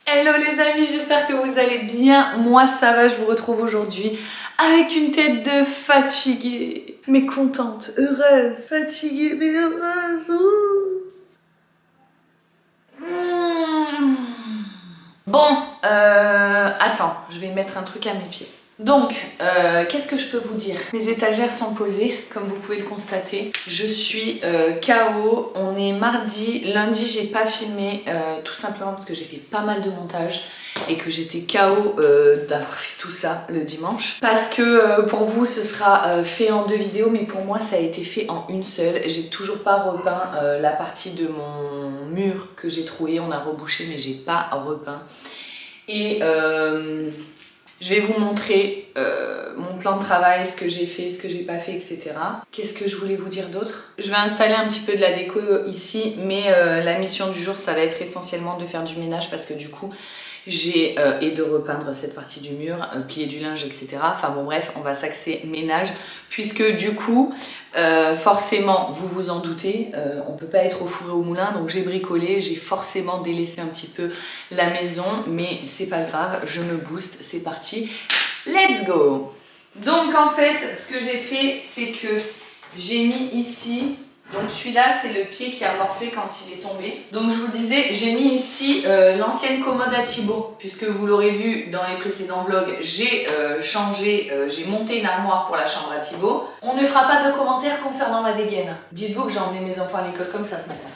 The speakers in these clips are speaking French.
Hello les amis, j'espère que vous allez bien. Moi ça va, je vous retrouve aujourd'hui avec une tête de fatiguée, mais contente, heureuse. Fatiguée mais heureuse. Bon, attends, je vais mettre un truc à mes pieds. Donc, qu'est-ce que je peux vous dire? Mes étagères sont posées, comme vous pouvez le constater. Je suis KO, on est mardi, lundi j'ai pas filmé, tout simplement parce que j'ai fait pas mal de montage et que j'étais KO d'avoir fait tout ça le dimanche. Parce que pour vous ce sera fait en 2 vidéos, mais pour moi ça a été fait en une seule. J'ai toujours pas repeint la partie de mon mur que j'ai troué, on a rebouché mais j'ai pas repeint. Et je vais vous montrer mon plan de travail, ce que j'ai fait, ce que j'ai pas fait, etc. Qu'est-ce que je voulais vous dire d'autre? Je vais installer un petit peu de la déco ici, mais la mission du jour, ça va être essentiellement de faire du ménage parce que du coup, j'ai et de repeindre cette partie du mur, plier du linge, etc. Enfin bon bref, on va s'axer ménage puisque du coup, forcément, vous vous en doutez, on peut pas être au four et au moulin, donc j'ai bricolé, j'ai forcément délaissé un petit peu la maison, mais c'est pas grave, je me booste, c'est parti, let's go! Donc en fait, ce que j'ai fait, c'est que j'ai mis ici. Donc celui-là, c'est le pied qui a morflé quand il est tombé. Donc je vous disais, j'ai mis ici l'ancienne commode à Thibaut, puisque vous l'aurez vu dans les précédents vlogs, j'ai changé, j'ai monté une armoire pour la chambre à Thibaut. On ne fera pas de commentaires concernant ma dégaine. Dites-vous que j'ai emmené mes enfants à l'école comme ça ce matin.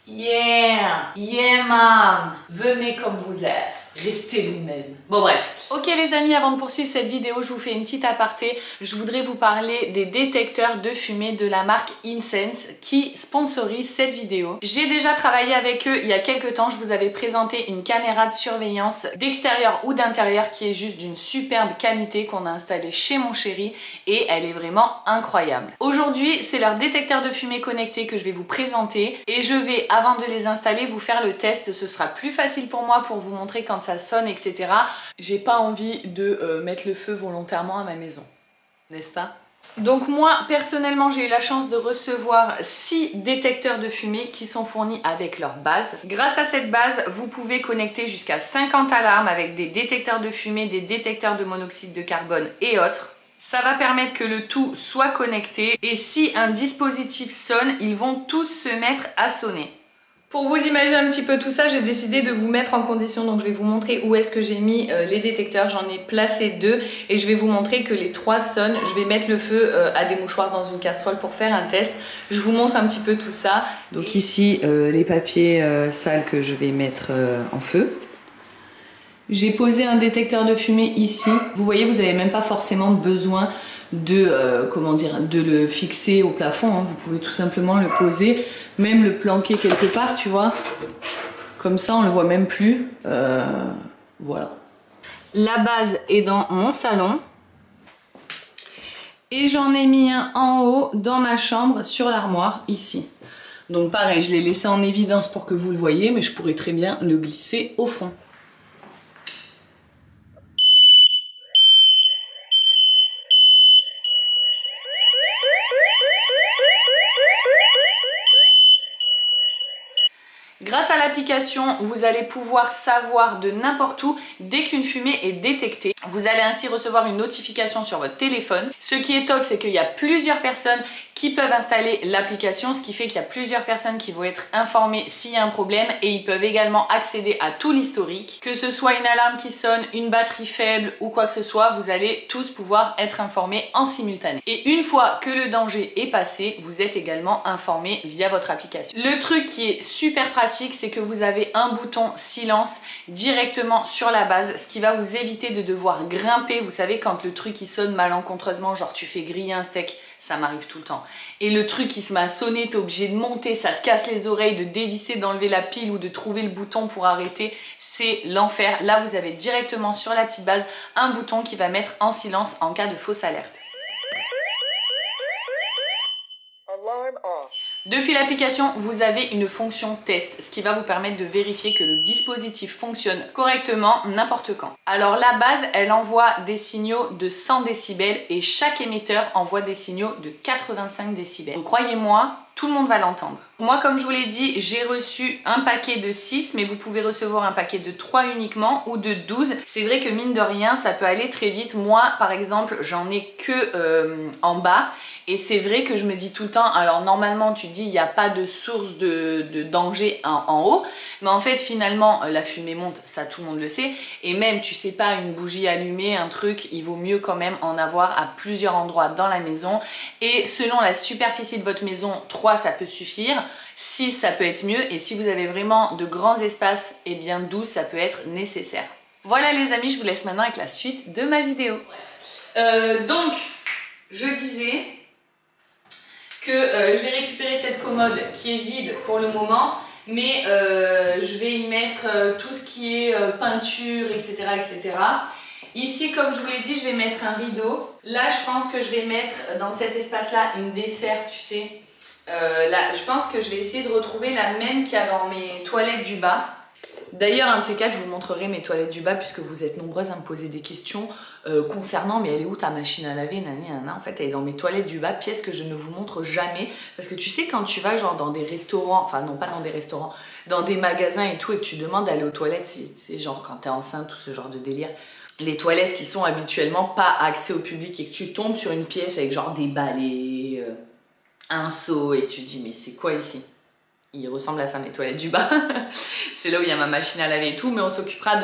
Yeah! Yeah man! Venez comme vous êtes, restez vous-même. Bon bref. Ok les amis, avant de poursuivre cette vidéo, je vous fais une petite aparté. Je voudrais vous parler des détecteurs de fumée de la marque Incense qui sponsorise cette vidéo. J'ai déjà travaillé avec eux il y a quelques temps. Je vous avais présenté une caméra de surveillance d'extérieur ou d'intérieur qui est juste d'une superbe qualité qu'on a installée chez mon chéri et elle est vraiment incroyable. Aujourd'hui, c'est leur détecteur de fumée connecté que je vais vous présenter et je vais, avant de les installer, vous faire le test. Ce sera plus facile pour moi pour vous montrer quand ça sonne, etc. J'ai pas envie de mettre le feu volontairement à ma maison, n'est-ce pas? Donc moi, personnellement, j'ai eu la chance de recevoir 6 détecteurs de fumée qui sont fournis avec leur base. Grâce à cette base, vous pouvez connecter jusqu'à 50 alarmes avec des détecteurs de fumée, des détecteurs de monoxyde de carbone et autres. Ça va permettre que le tout soit connecté et si un dispositif sonne, ils vont tous se mettre à sonner. Pour vous imaginer un petit peu tout ça, j'ai décidé de vous mettre en condition, donc je vais vous montrer où est-ce que j'ai mis les détecteurs. J'en ai placé 2 et je vais vous montrer que les 3 sonnent. Je vais mettre le feu à des mouchoirs dans une casserole pour faire un test. Je vous montre un petit peu tout ça. Donc ici, les papiers sales que je vais mettre en feu. J'ai posé un détecteur de fumée ici. Vous voyez, vous n'avez même pas forcément besoin de, comment dire, de le fixer au plafond, hein. Vous pouvez tout simplement le poser, même le planquer quelque part, tu vois. Comme ça, on le voit même plus. Voilà. La base est dans mon salon. Et j'en ai mis un en haut dans ma chambre sur l'armoire, ici. Donc pareil, je l'ai laissé en évidence pour que vous le voyez, mais je pourrais très bien le glisser au fond. Grâce à l'application, vous allez pouvoir savoir de n'importe où dès qu'une fumée est détectée. Vous allez ainsi recevoir une notification sur votre téléphone. Ce qui est top, c'est qu'il y a plusieurs personnes qui peuvent installer l'application, ce qui fait qu'il y a plusieurs personnes qui vont être informées s'il y a un problème et ils peuvent également accéder à tout l'historique. Que ce soit une alarme qui sonne, une batterie faible ou quoi que ce soit, vous allez tous pouvoir être informés en simultané. Et une fois que le danger est passé, vous êtes également informés via votre application. Le truc qui est super pratique, c'est que vous avez un bouton silence directement sur la base, ce qui va vous éviter de devoir grimper. Vous savez, quand le truc il sonne malencontreusement, genre tu fais griller un steak, ça m'arrive tout le temps. Et le truc il se met à sonner, t'es obligé de monter, ça te casse les oreilles, de dévisser, d'enlever la pile ou de trouver le bouton pour arrêter, c'est l'enfer. Là vous avez directement sur la petite base un bouton qui va mettre en silence en cas de fausse alerte. Depuis l'application, vous avez une fonction test, ce qui va vous permettre de vérifier que le dispositif fonctionne correctement n'importe quand. Alors la base, elle envoie des signaux de 100 décibels et chaque émetteur envoie des signaux de 85 décibels. Donc croyez-moi, tout le monde va l'entendre. Moi, comme je vous l'ai dit, j'ai reçu un paquet de 6, mais vous pouvez recevoir un paquet de 3 uniquement ou de 12. C'est vrai que mine de rien, ça peut aller très vite. Moi, par exemple, j'en ai que en bas. Et c'est vrai que je me dis tout le temps, alors normalement tu te dis il n'y a pas de source de danger en haut, mais en fait finalement la fumée monte, ça tout le monde le sait, et même tu sais pas, une bougie allumée, un truc, il vaut mieux quand même en avoir à plusieurs endroits dans la maison, et selon la superficie de votre maison, 3 ça peut suffire, 6 ça peut être mieux, et si vous avez vraiment de grands espaces, et bien 12 ça peut être nécessaire. Voilà les amis, je vous laisse maintenant avec la suite de ma vidéo. Donc, je disais que j'ai récupéré cette commode qui est vide pour le moment, mais je vais y mettre tout ce qui est peinture, etc., etc. Ici, comme je vous l'ai dit, je vais mettre un rideau. Là, je pense que je vais mettre dans cet espace-là une dessert, tu sais. Là, je pense que je vais essayer de retrouver la même qu'il y a dans mes toilettes du bas. D'ailleurs, un de ces quatre, je vous montrerai mes toilettes du bas puisque vous êtes nombreuses à me poser des questions concernant mais elle est où ta machine à laver, nanana. En fait, elle est dans mes toilettes du bas, pièce que je ne vous montre jamais parce que tu sais, quand tu vas genre dans des restaurants, enfin non pas dans des restaurants, dans des magasins et tout, et que tu demandes d'aller aux toilettes, c'est genre quand t'es enceinte ou ce genre de délire, les toilettes qui sont habituellement pas accès au public et que tu tombes sur une pièce avec genre des balais, un seau et tu te dis mais c'est quoi ici? Il ressemble à ça, mes toilettes du bas. C'est là où il y a ma machine à laver et tout, mais on s'occupera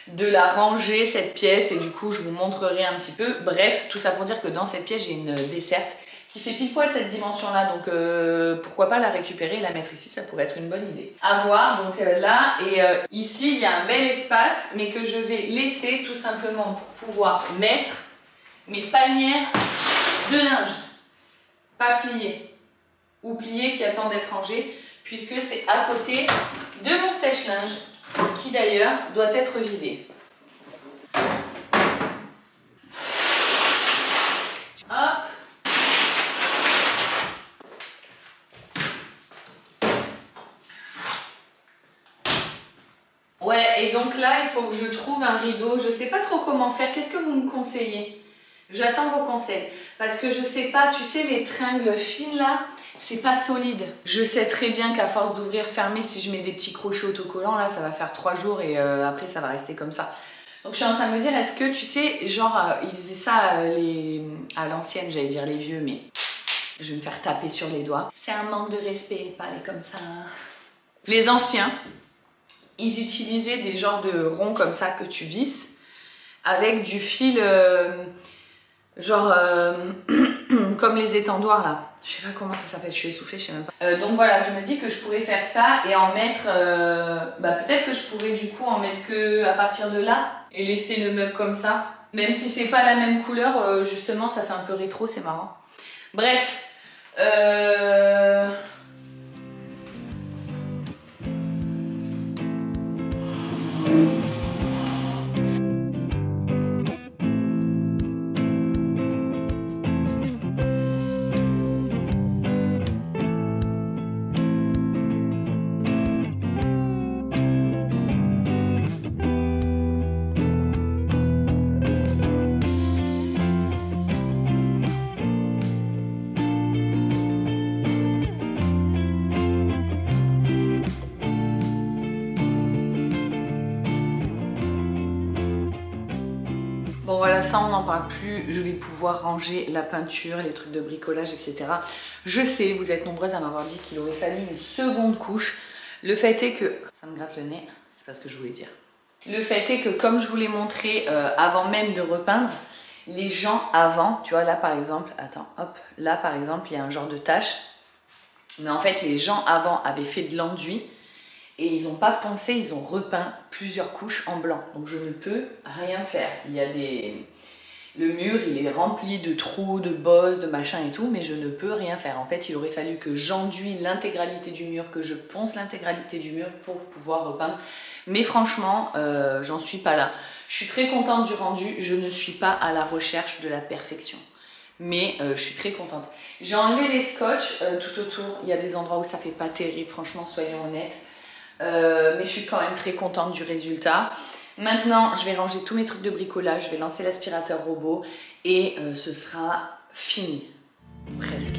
de la ranger, cette pièce, et du coup, je vous montrerai un petit peu. Bref, tout ça pour dire que dans cette pièce, j'ai une desserte qui fait pile poil cette dimension-là, donc pourquoi pas la récupérer et la mettre ici, ça pourrait être une bonne idée. À voir, donc là, et ici, il y a un bel espace, mais que je vais laisser tout simplement pour pouvoir mettre mes panières de linge, pas pliées, ou pliées qui attendent d'être rangées, puisque c'est à côté de mon sèche-linge, qui d'ailleurs doit être vidé. Hop. Ouais, et donc là, il faut que je trouve un rideau. Je sais pas trop comment faire. Qu'est-ce que vous me conseillez? J'attends vos conseils. Parce que je sais pas, tu sais, les tringles fines là, c'est pas solide. Je sais très bien qu'à force d'ouvrir, fermer, si je mets des petits crochets autocollants, là, ça va faire 3 jours et après, ça va rester comme ça. Donc, je suis en train de me dire, est-ce que, tu sais, genre, ils faisaient ça à l'ancienne, j'allais dire les vieux, mais je vais me faire taper sur les doigts. C'est un manque de respect de parler comme ça. Les anciens, ils utilisaient des genres de ronds comme ça que tu visses avec du fil, genre, comme les étendoirs, là. Je sais pas comment ça s'appelle, je suis essoufflée, je sais même pas. Donc voilà, je me dis que je pourrais faire ça et en mettre... peut-être que je pourrais du coup en mettre que à partir de là et laisser le meuble comme ça. Même si c'est pas la même couleur, justement, ça fait un peu rétro, c'est marrant. Bref. Bon voilà, ça on n'en parle plus, je vais pouvoir ranger la peinture, les trucs de bricolage, etc. Je sais, vous êtes nombreuses à m'avoir dit qu'il aurait fallu une seconde couche. Le fait est que... Ça me gratte le nez, c'est pas ce que je voulais dire. Le fait est que comme je vous l'ai montré avant même de repeindre, les gens avant, tu vois là par exemple, attends, hop, là par exemple il y a un genre de tache. Mais en fait les gens avant avaient fait de l'enduit. Et ils n'ont pas poncé, ils ont repeint plusieurs couches en blanc. Donc je ne peux rien faire. Il y a des... Le mur, il est rempli de trous, de bosses, de machins et tout, mais je ne peux rien faire. En fait, il aurait fallu que j'enduise l'intégralité du mur, que je ponce l'intégralité du mur pour pouvoir repeindre. Mais franchement, j'en suis pas là. Je suis très contente du rendu. Je ne suis pas à la recherche de la perfection. Mais je suis très contente. J'ai enlevé les scotch tout autour. Il y a des endroits où ça fait pas terrible, franchement, soyons honnêtes. Mais je suis quand même très contente du résultat. Maintenant, je vais ranger tous mes trucs de bricolage, je vais lancer l'aspirateur robot et ce sera fini, presque.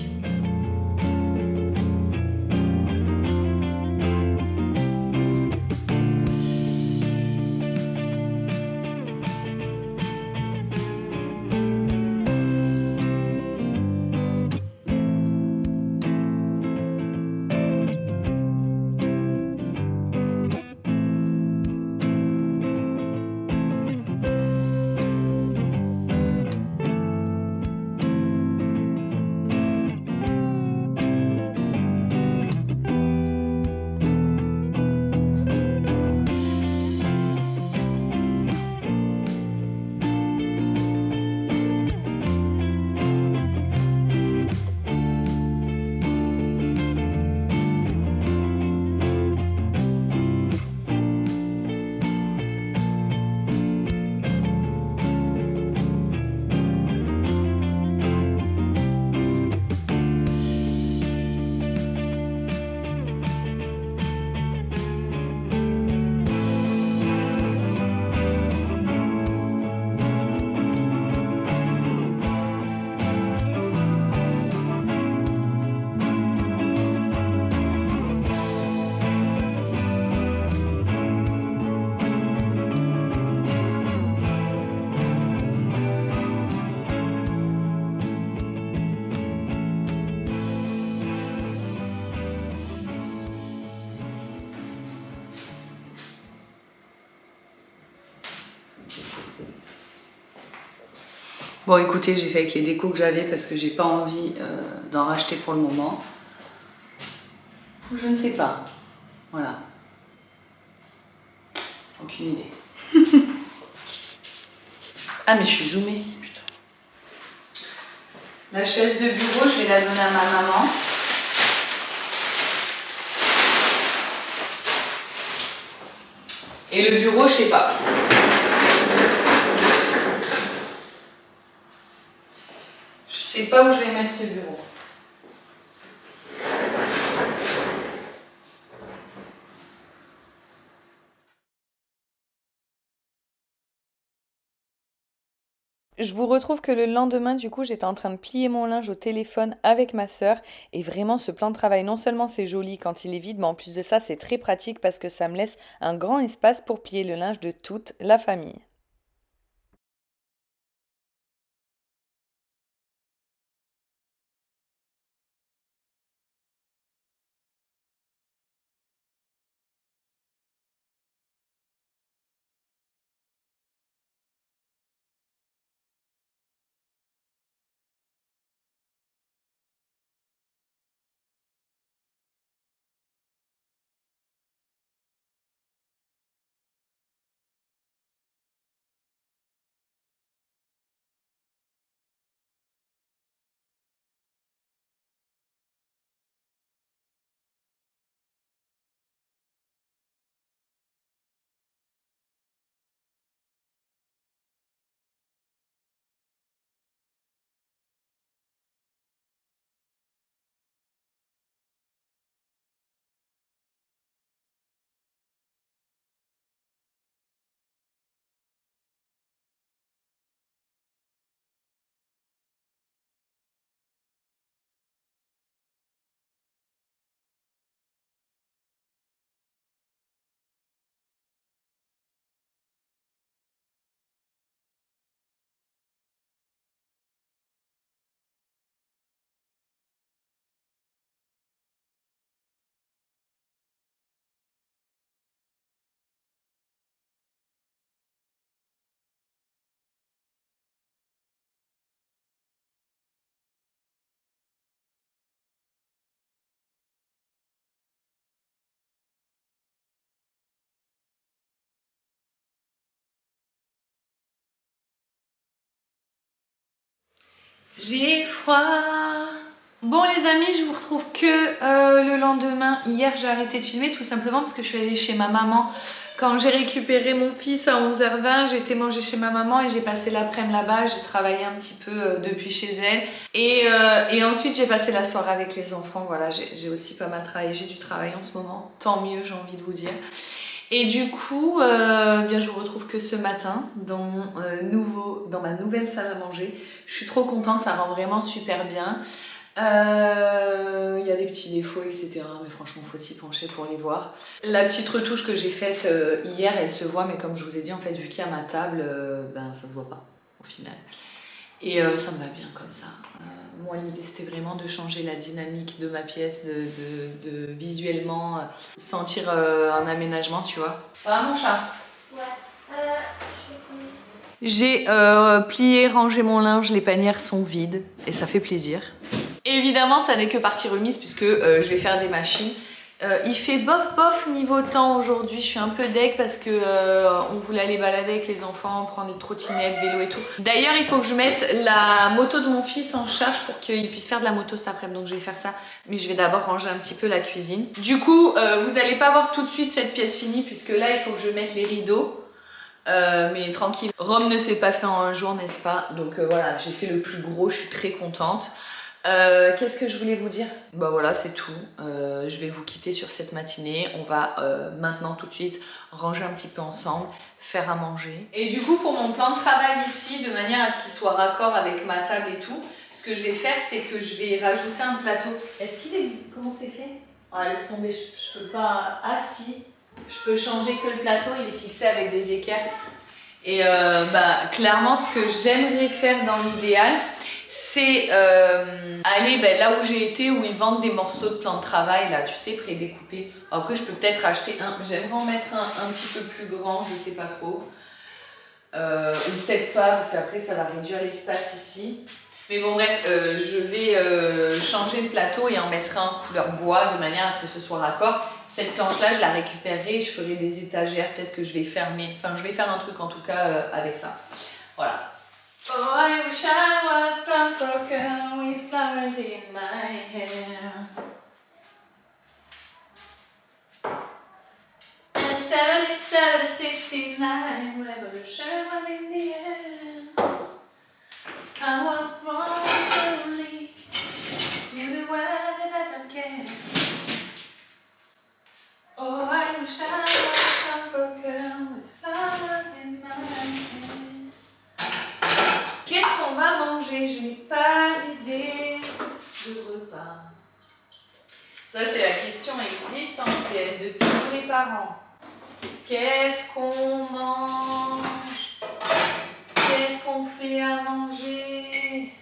Bon écoutez, j'ai fait avec les décos que j'avais parce que j'ai pas envie d'en racheter pour le moment. Je ne sais pas. Voilà. Aucune idée. Ah mais je suis zoomée, putain. La chaise de bureau, je vais la donner à ma maman. Et le bureau, je sais pas. Je sais pas où je vais mettre ce bureau. Je vous retrouve que le lendemain, du coup, j'étais en train de plier mon linge au téléphone avec ma sœur. Et vraiment, ce plan de travail, non seulement c'est joli quand il est vide, mais en plus de ça, c'est très pratique parce que ça me laisse un grand espace pour plier le linge de toute la famille. J'ai froid. Bon les amis, je vous retrouve que le lendemain. Hier j'ai arrêté de filmer tout simplement parce que je suis allée chez ma maman. Quand j'ai récupéré mon fils à 11h20, j'ai été manger chez ma maman et j'ai passé l'après-midi là-bas. J'ai travaillé un petit peu depuis chez elle. Et ensuite j'ai passé la soirée avec les enfants. Voilà, j'ai aussi pas mal travaillé. J'ai du travail en ce moment. Tant mieux, j'ai envie de vous dire. Et du coup, bien, je vous retrouve que ce matin dans, dans ma nouvelle salle à manger. Je suis trop contente, ça rend vraiment super bien. Il y a des petits défauts, etc. Mais franchement, faut s'y pencher pour les voir. La petite retouche que j'ai faite hier, elle se voit, mais comme je vous ai dit, en fait, vu qu'il y a ma table, ben, ça se voit pas au final. Et ça me va bien comme ça. Moi, l'idée, c'était vraiment de changer la dynamique de ma pièce, de visuellement sentir un aménagement, tu vois. Ça va, mon chat? Ouais. J'ai plié, rangé mon linge, les panières sont vides et ça fait plaisir. Évidemment, ça n'est que partie remise puisque je vais faire des machines. Il fait bof bof niveau temps aujourd'hui, je suis un peu deg parce que on voulait aller balader avec les enfants, prendre des trottinettes, vélo et tout. D'ailleurs il faut que je mette la moto de mon fils en charge pour qu'il puisse faire de la moto cet après-midi, donc je vais faire ça. Mais je vais d'abord ranger un petit peu la cuisine. Du coup vous n'allez pas voir tout de suite cette pièce finie puisque là il faut que je mette les rideaux. Mais tranquille, Rome ne s'est pas fait en un jour, n'est-ce pas? Donc voilà, j'ai fait le plus gros, je suis très contente. Qu'est-ce que je voulais vous dire? Bah voilà, c'est tout. Je vais vous quitter sur cette matinée. On va maintenant tout de suite ranger un petit peu ensemble, faire à manger. Et du coup, pour mon plan de travail ici, de manière à ce qu'il soit raccord avec ma table et tout, ce que je vais faire, c'est que je vais rajouter un plateau. Est-ce qu'il est... Comment c'est fait? Ah, laisse tomber, je peux pas... Ah si, je peux changer que le plateau, il est fixé avec des équerres. Et bah, clairement, ce que j'aimerais faire dans l'idéal, c'est aller là où j'ai été, où ils vendent des morceaux de plan de travail, là, tu sais, prédécoupés. Après, je peux peut-être acheter un. J'aimerais en mettre un petit peu plus grand, je sais pas trop. ou peut-être pas parce qu'après ça va réduire l'espace ici. Mais bon bref, je vais changer le plateau et en mettre un couleur bois de manière à ce que ce soit raccord. Cette planche là je la récupérerai et je ferai des étagères, peut-être que je vais fermer, enfin je vais faire un truc en tout cas avec ça. Voilà. Oh, I wish I was broken with flowers in my hair. And 77, 69, revolution was in the air. I was born slowly, in the world that doesn't care. Oh, I wish I was broken with flowers in my hair. Qu'est-ce qu'on va manger? Je n'ai pas d'idée de repas. Ça, c'est la question existentielle de tous les parents. Qu'est-ce qu'on mange? Qu'est-ce qu'on fait à manger?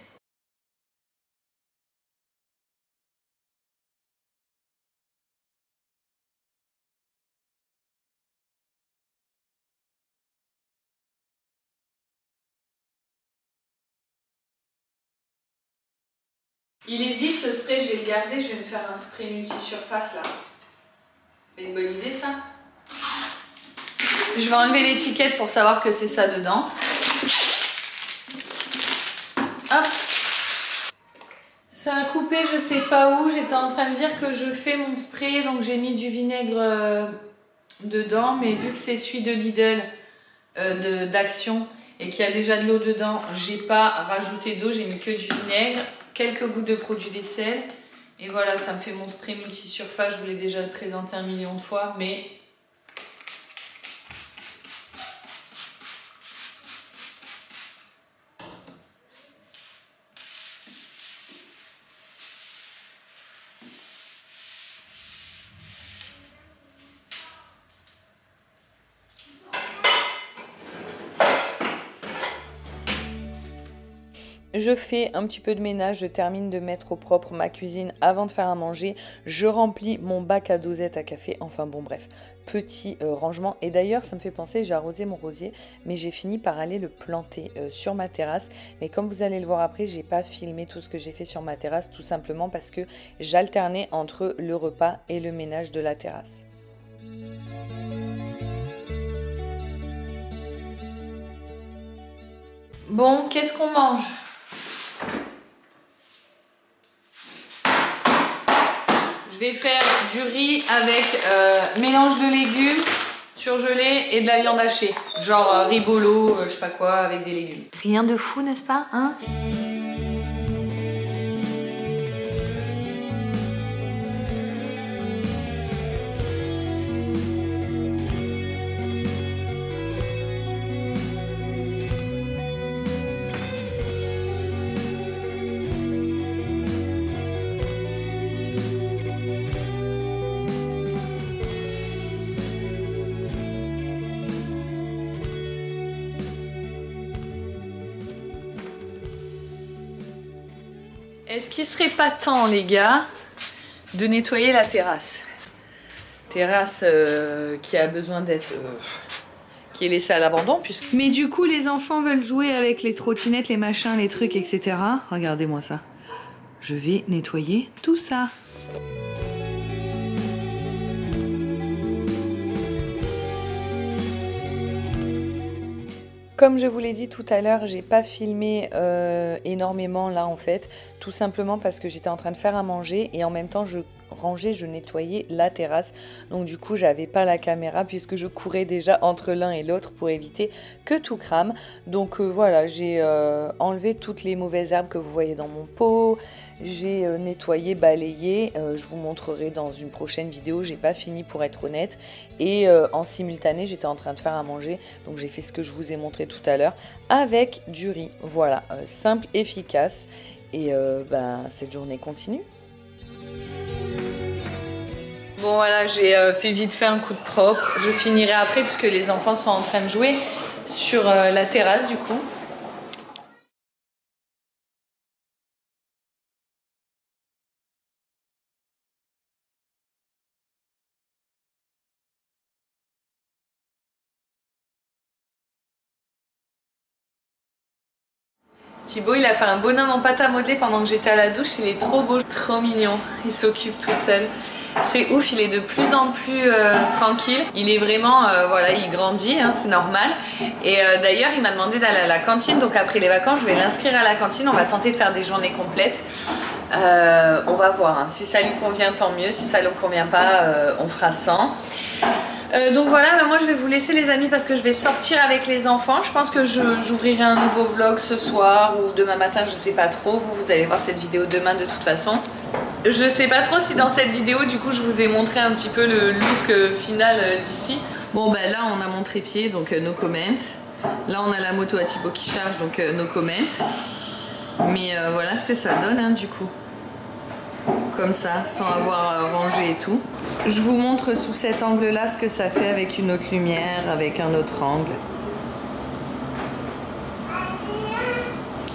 Il est vide ce spray, je vais le garder, je vais me faire un spray multi-surface là. C'est une bonne idée ça? Je vais enlever l'étiquette pour savoir que c'est ça dedans. Hop. Ça a coupé, je sais pas où. J'étais en train de dire que je fais mon spray, donc j'ai mis du vinaigre dedans. Mais vu que c'est celui de Lidl d'Action et qu'il y a déjà de l'eau dedans, j'ai pas rajouté d'eau, j'ai mis que du vinaigre, quelques gouttes de produit vaisselle. Et voilà, ça me fait mon spray multi-surface. Je vous l'ai déjà présenté 1 million de fois, mais... Je fais un petit peu de ménage, je termine de mettre au propre ma cuisine avant de faire à manger. Je remplis mon bac à dosettes à café. Enfin bon bref, petit rangement. Et d'ailleurs ça me fait penser, j'ai arrosé mon rosier, mais j'ai fini par aller le planter sur ma terrasse. Mais comme vous allez le voir après, j'ai pas filmé tout ce que j'ai fait sur ma terrasse, tout simplement parce que j'alternais entre le repas et le ménage de la terrasse. Bon, qu'est-ce qu'on mange? Je vais faire du riz avec mélange de légumes surgelés et de la viande hachée. Genre riz bolo, je sais pas quoi, avec des légumes. Rien de fou, n'est-ce pas, hein? Est-ce qu'il serait pas temps, les gars, de nettoyer la terrasse? Terrasse qui a besoin d'être... qui est laissée à l'abandon. Puisque... Mais du coup, les enfants veulent jouer avec les trottinettes, les machins, les trucs, etc. Regardez-moi ça. Je vais nettoyer tout ça. Comme je vous l'ai dit tout à l'heure, j'ai pas filmé énormément là en fait, tout simplement parce que j'étais en train de faire à manger et en même temps je rangeais, je nettoyais la terrasse. Donc du coup j'avais pas la caméra puisque je courais déjà entre l'un et l'autre pour éviter que tout crame. Donc voilà, j'ai enlevé toutes les mauvaises herbes que vous voyez dans mon pot. J'ai nettoyé, balayé, je vous montrerai dans une prochaine vidéo, j'ai pas fini pour être honnête. Et en simultané, j'étais en train de faire à manger, donc j'ai fait ce que je vous ai montré tout à l'heure avec du riz. Voilà, simple, efficace, et cette journée continue. Bon voilà, j'ai fait vite fait un coup de propre, je finirai après puisque les enfants sont en train de jouer sur la terrasse du coup. Thibaut, il a fait un bonhomme en pâte à modeler pendant que j'étais à la douche. Il est trop beau, trop mignon. Il s'occupe tout seul. C'est ouf, il est de plus en plus tranquille. Il est vraiment, voilà, il grandit, hein, c'est normal. Et d'ailleurs, il m'a demandé d'aller à la cantine. Donc après les vacances, je vais l'inscrire à la cantine. On va tenter de faire des journées complètes. On va voir, hein. Si ça lui convient, tant mieux. Si ça ne lui convient pas, on fera sans. Donc voilà, bah moi je vais vous laisser les amis parce que je vais sortir avec les enfants. Je pense que j'ouvrirai un nouveau vlog ce soir ou demain matin, je sais pas trop. Vous allez voir cette vidéo demain de toute façon. Je sais pas trop si dans cette vidéo du coup je vous ai montré un petit peu le look final d'ici. Bon bah là on a mon trépied donc no comment. Là on a la moto à Thibaut qui charge donc no comment. Mais voilà ce que ça donne hein, du coup. Comme ça, sans avoir rangé et tout. Je vous montre sous cet angle là ce que ça fait avec une autre lumière, avec un autre angle.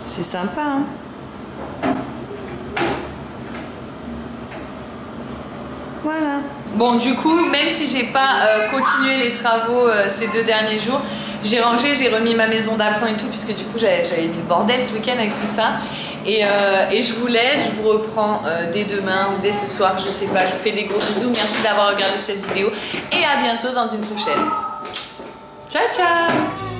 C'est sympa hein. Voilà. Bon du coup, même si j'ai pas continué les travaux ces 2 derniers jours, j'ai rangé, j'ai remis ma maison d'appoint et tout, puisque du coup j'avais mis le bordel ce week-end avec tout ça. Et je vous laisse, je vous reprends dès demain ou dès ce soir, je sais pas. Je vous fais des gros bisous, merci d'avoir regardé cette vidéo et à bientôt dans une prochaine. Ciao ciao.